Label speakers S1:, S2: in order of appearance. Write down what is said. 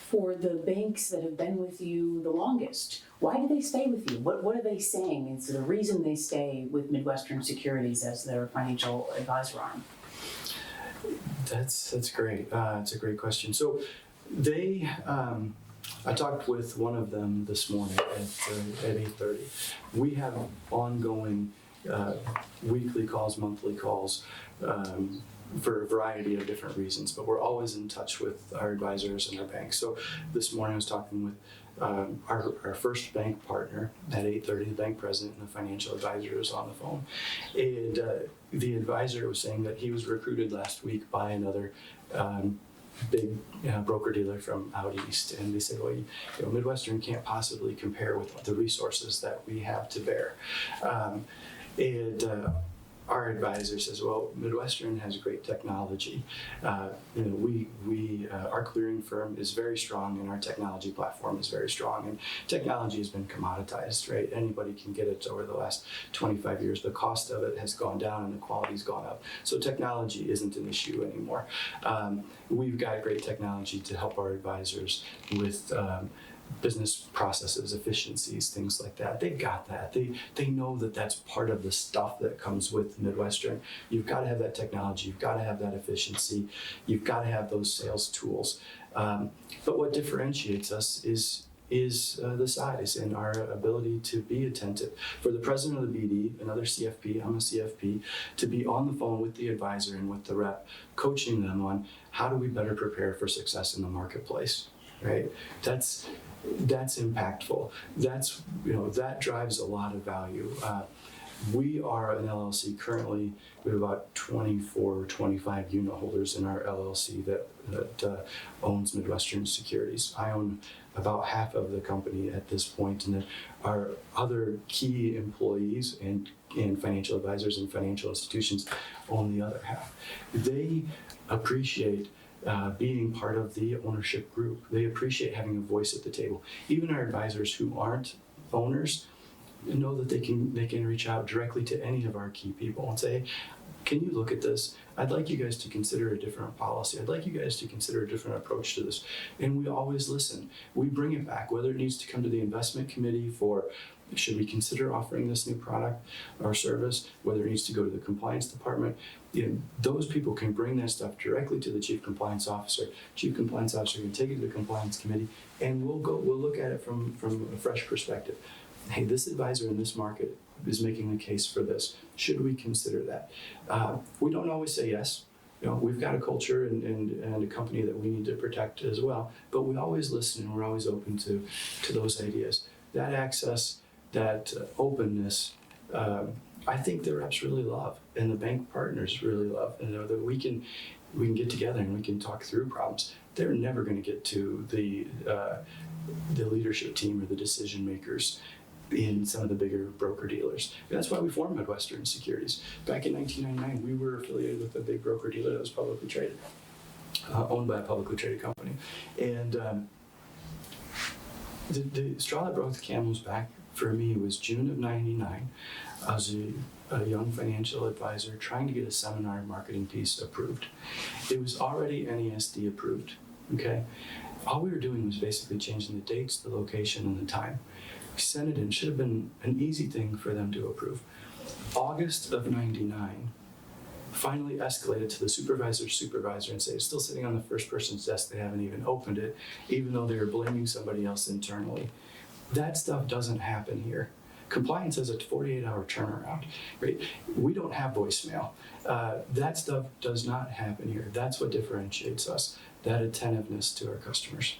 S1: For the banks that have been with you the longest, why do they stay with you? What are they saying is the reason they stay with Midwestern Securities as their financial advisor arm?
S2: That's great. It's a great question. So they, I talked with one of them this morning at 8:30. We have ongoing weekly calls, monthly calls, for a variety of different reasons, but we're always in touch with our advisors and our banks. So this morning I was talking with our first bank partner at 8:30, the bank president and the financial advisor was on the phone. And the advisor was saying that he was recruited last week by another big broker dealer from out east, and they said, well, Midwestern can't possibly compare with the resources that we have to bear. Our advisor says, well, Midwestern has great technology. Our clearing firm is very strong and our technology platform is very strong, and technology has been commoditized, right? Anybody can get it. Over the last 25 years, the cost of it has gone down and the quality's gone up. So technology isn't an issue anymore. We've got great technology to help our advisors with business processes, efficiencies, things like that. They got that. They know that that's part of the stuff that comes with Midwestern. You've got to have that technology. You've got to have that efficiency. You've got to have those sales tools. But what differentiates us is the size and our ability to be attentive. For the president of the BD, another CFP, I'm a CFP, to be on the phone with the advisor and with the rep, coaching them on how do we better prepare for success in the marketplace, right? That's impactful. That drives a lot of value. We are an LLC currently. We have about 24, 25 unit holders in our LLC that owns Midwestern Securities. I own about half of the company at this point, and then our other key employees and financial advisors and financial institutions own the other half. They appreciate being part of the ownership group. They appreciate having a voice at the table. Even our advisors who aren't owners know that they can reach out directly to any of our key people and say, can you look at this? I'd like you guys to consider a different policy. I'd like you guys to consider a different approach to this. And we always listen. We bring it back, whether it needs to come to the investment committee for should we consider offering this new product or service, whether it needs to go to the compliance department. Those people can bring that stuff directly to the chief compliance officer. Chief compliance officer can take it to the compliance committee, and we'll look at it from a fresh perspective. Hey, this advisor in this market is making the case for this. Should we consider that? We don't always say yes. We've got a culture and a company that we need to protect as well, but we always listen and we're always open to those ideas. That access, that openness, I think the reps really love, and the bank partners really love, that we can get together and we can talk through problems. They're never going to get to the leadership team or the decision makers in some of the bigger broker dealers. And that's why we formed Midwestern Securities. Back in 1999, we were affiliated with a big broker dealer that was publicly traded, owned by a publicly traded company. And the straw that broke the camel's back for me was June of '99. I was a young financial advisor trying to get a seminar marketing piece approved. It was already NESD approved, okay? All we were doing was basically changing the dates, the location, and the time. We sent it in. Should have been an easy thing for them to approve. August of '99, finally escalated to the supervisor's supervisor and say it's still sitting on the first person's desk. They haven't even opened it, even though they were blaming somebody else internally. That stuff doesn't happen here. Compliance has a 48-hour turnaround, right? We don't have voicemail. That stuff does not happen here. That's what differentiates us, that attentiveness to our customers.